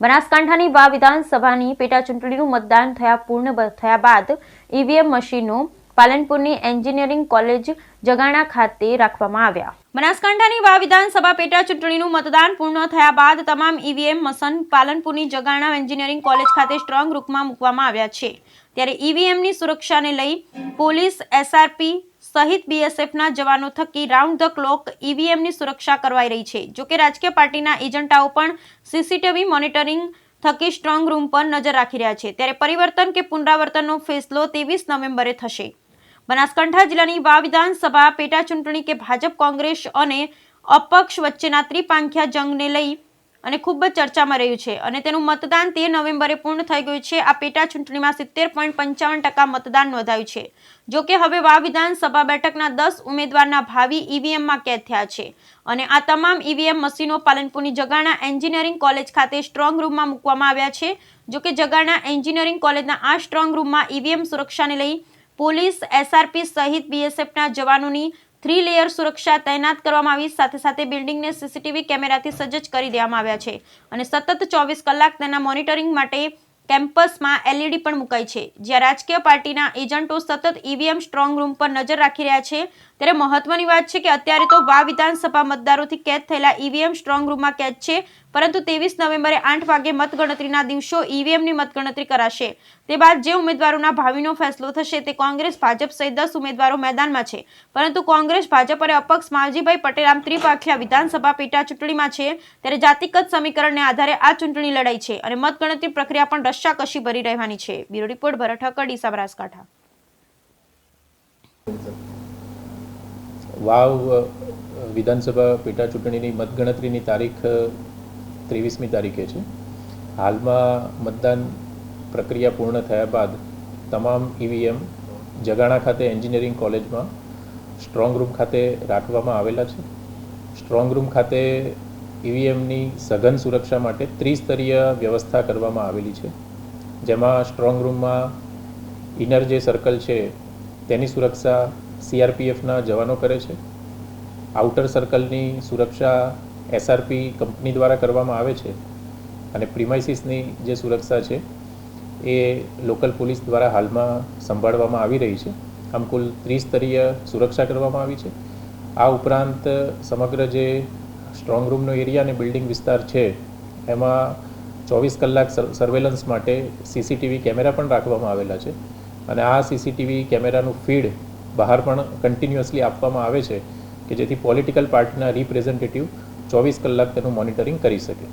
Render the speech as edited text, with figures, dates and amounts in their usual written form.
બનાસકાંઠાની વા વિધાનસભાની પેટાચૂંટણીનું મતદાન પૂર્ણ થયા બાદ ઈવીએમ મશીનો પાલનપુરની એન્જિનિયરિંગ કોલેજ જગાણા ખાતે રાખવામાં આવ્યા। બનાસકાંઠાની વા વિધાનસભા પેટાચૂંટણીનું મતદાન પૂર્ણ થયા બાદ તમામ ઈવીએમ મશીન પાલનપુરની જગાણા એન્જિનિયરિંગ કોલેજ ખાતે સ્ટ્રોંગ રૂમમાં મૂકવામાં આવ્યા છે। ત્યારે ઈવીએમની સુરક્ષાને લઈ પોલીસ, એસઆરપી સહિત બીએસએફના જવાનો થકી રાઉન્ડ ધ ક્લોક ઈવીએમની સુરક્ષા કરવાઈ રહી છે। જોકે રાજકીય પાર્ટીના એજન્ટાઓ પણ સીસીટીવી મોનિટરિંગ થકી સ્ટ્રોંગ રૂમ પર નજર રાખી રહ્યા છે। ત્યારે પરિવર્તન કે પુનરાવર્તનનો ફેસલો 23 નવેમ્બરે થશે। બનાસકાંઠા જિલ્લાની વા વિધાનસભા પેટાચૂંટણી કે ભાજપ, કોંગ્રેસ અને અપક્ષ વચ્ચેના ત્રિપાંખિયા જંગને લઈ અને ખૂબ જ ચર્ચામાં રહ્યું છે અને તેનું મતદાન 13 નવેમ્બરે પૂર્ણ થઈ ગયું છે। આ પેટાચૂંટણીમાં 70.55% મતદાન નોંધાયું છે। જોકે હવે વા વિધાનસભા બેઠકના 10 ઉમેદવારના ભાવિ ઈવીએમમાં કેદ થયા છે અને આ તમામ ઈવીએમ મશીનો પાલનપુરની જગાણા એન્જિનિયરિંગ કોલેજ ખાતે સ્ટ્રોંગ રૂમમાં મૂકવામાં આવ્યા છે। જોકે જગાણા એન્જિનિયરિંગ કોલેજના આ સ્ટ્રોંગ રૂમમાં ઈવીએમ સુરક્ષાને લઈ પોલીસ, એસઆરપી સહિત બીએસએફના જવાનોની 3 લેયર સુરક્ષા તૈનાત કરવામાં આવી। સાથે સાથે બિલ્ડિંગને સીસીટીવી કેમેરાથી સજ્જ કરી દેવામાં આવ્યા છે અને સતત 24 કલાક તેના મોનિટરિંગ માટે કેમ્પસમાં એલઈડી પણ મુકાઈ છે। જ્યાં રાજકીય પાર્ટીના એજન્ટો સતત ઈવીએમ સ્ટ્રોંગ રૂમ પર નજર રાખી રહ્યા છે। ત્યારે મહત્વની વાત છે કે અત્યારે તો વા વિધાનસભા મતદારોથી કેદ થયેલા ઈવીએમ સ્ટ્રોંગ રૂમમાં કેદ છે, પરંતુ 23 નવેમ્બરે 8 વાગે મતગણતરીના દિવસો ઈવીએમની મતગણતરી કરાશે। તે બાદ જે ઉમેદવારોના ભાવિનો ફેસલો થશે તે કોંગ્રેસ, ભાજપ સહિત 10 ઉમેદવારો મેદાનમાં છે, પરંતુ કોંગ્રેસ, ભાજપ અને અપક્ષ માવજીભાઈ પટેલ આમ ત્રિપાંખિયા વિધાનસભા પેટાચૂંટણીમાં છે। ત્યારે જાતિગત સમીકરણને આધારે આ ચૂંટણી લડાઈ છે અને મતગણતરી પ્રક્રિયા પણ રસ્સાકસી ભરી રહેવાની છે। બ્યુરો રિપોર્ટ ભરત ઠક્કર, ડીસા, બનાસકાંઠા। વાવ વિધાનસભા પેટાચૂંટણીની મતગણતરીની તારીખ 23મી તારીખે છે। હાલમાં મતદાન પ્રક્રિયા પૂર્ણ થયા બાદ તમામ ઈવીએમ જગાણા ખાતે એન્જિનિયરિંગ કોલેજમાં સ્ટ્રોંગ રૂમ ખાતે રાખવામાં આવેલા છે। સ્ટ્રોંગ રૂમ ખાતે ઈવીએમની સઘન સુરક્ષા માટે ત્રિસ્તરીય વ્યવસ્થા કરવામાં આવેલી છે, જેમાં સ્ટ્રોંગ રૂમમાં ઇનર જે સર્કલ છે તેની સુરક્ષા સીઆરપીએફના જવાનો કરે છે। આઉટર સર્કલની સુરક્ષા એસઆરપી કંપની દ્વારા કરવામાં આવે છે અને પ્રિમાઇસીસની જે સુરક્ષા છે એ લોકલ પોલીસ દ્વારા હાલમાં સંભાળવામાં આવી રહી છે। આમ કુલ ત્રિસ્તરીય સુરક્ષા કરવામાં આવી છે। આ ઉપરાંત સમગ્ર જે સ્ટ્રોંગ રૂમનો એરિયા અને બિલ્ડિંગ વિસ્તાર છે એમાં 24 કલાક સર્વેલન્સ માટે સીસીટીવી કેમેરા પણ રાખવામાં આવેલા છે અને આ સીસીટીવી કેમેરાનું ફીડ બહાર પણ કન્ટિન્યુઅસલી આપવામાં આવે છે કે જેથી પોલિટિકલ પાર્ટીના રિપ્રેઝેન્ટેટિવ 24 કલાક તેનું મોનિટરિંગ કરી શકે।